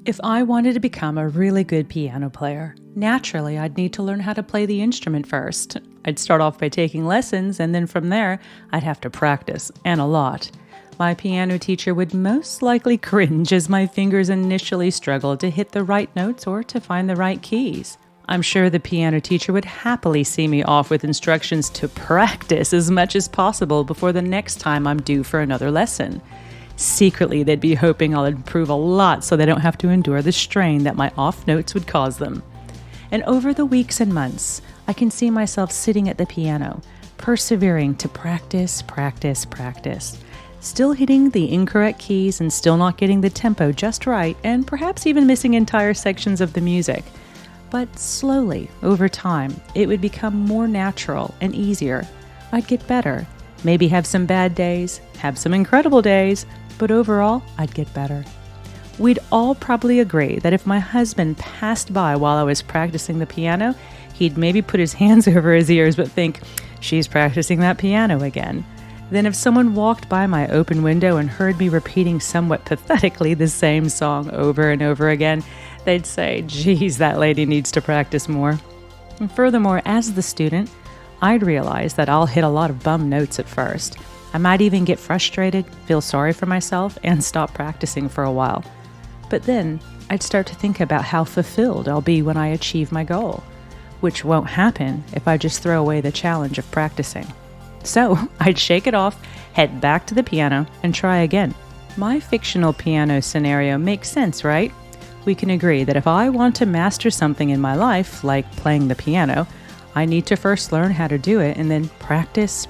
If I wanted to become a really good piano player, naturally I'd need to learn how to play the instrument first. I'd start off by taking lessons, and then from there, I'd have to practice, and a lot. My piano teacher would most likely cringe as my fingers initially struggled to hit the right notes or to find the right keys. I'm sure the piano teacher would happily see me off with instructions to practice as much as possible before the next time I'm due for another lesson. Secretly, they'd be hoping I'll improve a lot so they don't have to endure the strain that my off notes would cause them. And over the weeks and months, I can see myself sitting at the piano, persevering to practice, still hitting the incorrect keys and still not getting the tempo just right, and perhaps even missing entire sections of the music. But slowly, over time, it would become more natural and easier. I'd get better, maybe have some bad days, have some incredible days, but overall, I'd get better. We'd all probably agree that if my husband passed by while I was practicing the piano, he'd maybe put his hands over his ears but think, she's practicing that piano again. Then if someone walked by my open window and heard me repeating somewhat pathetically the same song over and over again, they'd say, geez, that lady needs to practice more. And furthermore, as the student, I'd realize that I'll hit a lot of bum notes at first. I might even get frustrated, feel sorry for myself, and stop practicing for a while. But then I'd start to think about how fulfilled I'll be when I achieve my goal, which won't happen if I just throw away the challenge of practicing. So I'd shake it off, head back to the piano, and try again. My fictional piano scenario makes sense, right? We can agree that if I want to master something in my life, like playing the piano, I need to first learn how to do it and then practice.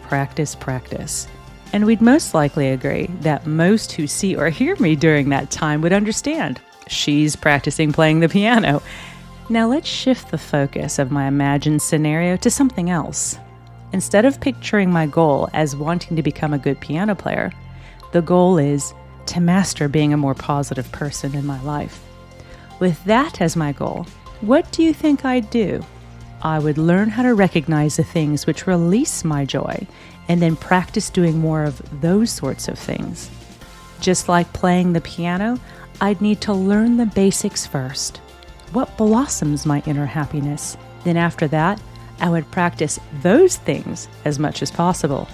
And we'd most likely agree that most who see or hear me during that time would understand. She's practicing playing the piano. Now let's shift the focus of my imagined scenario to something else. Instead of picturing my goal as wanting to become a good piano player, the goal is to master being a more positive person in my life. With that as my goal, what do you think I'd do? I would learn how to recognize the things which release my joy and then practice doing more of those sorts of things. Just like playing the piano, I'd need to learn the basics first. What blossoms my inner happiness? Then after that, I would practice those things as much as possible.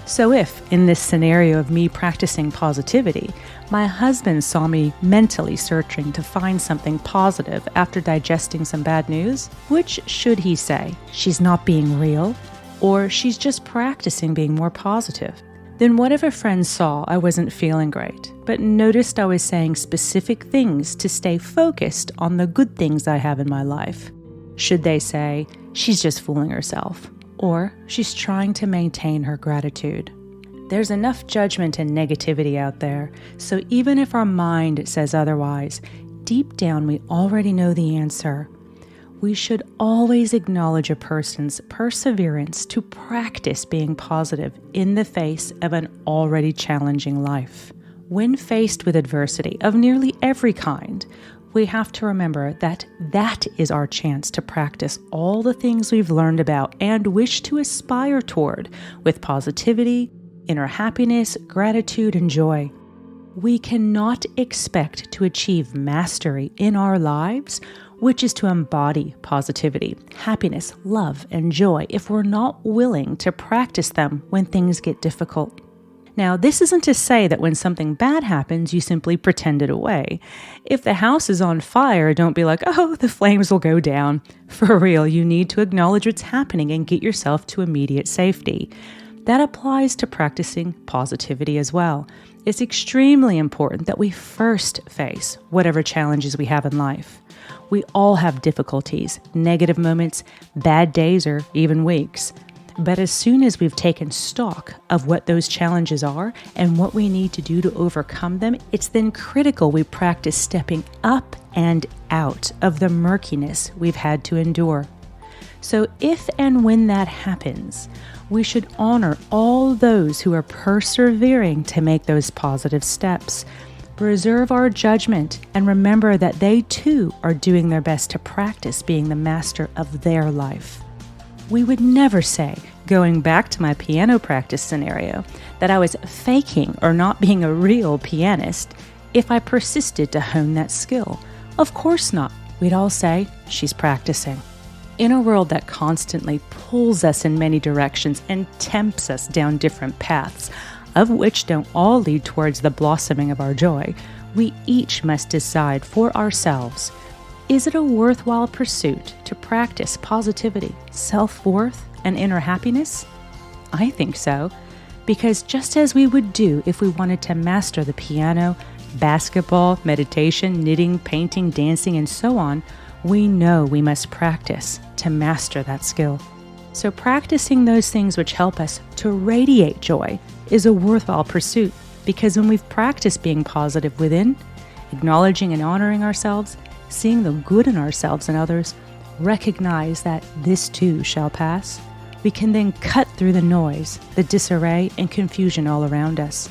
So if, in this scenario of me practicing positivity, my husband saw me mentally searching to find something positive after digesting some bad news, which should he say? She's not being real? Or she's just practicing being more positive? Then what if a friend saw I wasn't feeling great, but noticed I was saying specific things to stay focused on the good things I have in my life? Should they say, she's just fooling herself? Or she's trying to maintain her gratitude? There's enough judgment and negativity out there, so even if our mind says otherwise, deep down we already know the answer. We should always acknowledge a person's perseverance to practice being positive in the face of an already challenging life. When faced with adversity of nearly every kind, we have to remember that that is our chance to practice all the things we've learned about and wish to aspire toward with positivity, inner happiness, gratitude, and joy. We cannot expect to achieve mastery in our lives, which is to embody positivity, happiness, love, and joy, if we're not willing to practice them when things get difficult. Now, this isn't to say that when something bad happens, you simply pretend it away. If the house is on fire, don't be like, oh, the flames will go down. For real, you need to acknowledge what's happening and get yourself to immediate safety. That applies to practicing positivity as well. It's extremely important that we first face whatever challenges we have in life. We all have difficulties, negative moments, bad days, or even weeks. But as soon as we've taken stock of what those challenges are and what we need to do to overcome them, it's then critical we practice stepping up and out of the murkiness we've had to endure. So if and when that happens, we should honor all those who are persevering to make those positive steps. Reserve our judgment and remember that they too are doing their best to practice being the master of their life. We would never say, going back to my piano practice scenario, that I was faking or not being a real pianist if I persisted to hone that skill. Of course not. We'd all say, she's practicing. In a world that constantly pulls us in many directions and tempts us down different paths, of which don't all lead towards the blossoming of our joy, we each must decide for ourselves, is it a worthwhile pursuit to practice positivity, self-worth, and inner happiness? I think so, because just as we would do if we wanted to master the piano, basketball, meditation, knitting, painting, dancing, and so on, we know we must practice to master that skill. So practicing those things which help us to radiate joy is a worthwhile pursuit, because when we've practiced being positive within, acknowledging and honoring ourselves, seeing the good in ourselves and others, recognize that this too shall pass, we can then cut through the noise, the disarray, and confusion all around us.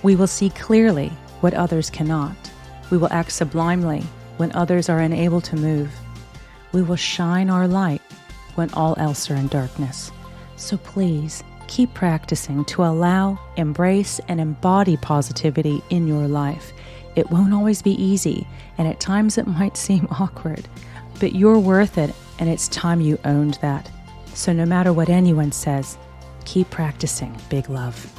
We will see clearly what others cannot. We will act sublimely when others are unable to move. We will shine our light when all else are in darkness. So please, keep practicing to allow, embrace, and embody positivity in your life. It won't always be easy, and at times it might seem awkward, but you're worth it, and it's time you owned that. So no matter what anyone says, keep practicing big love.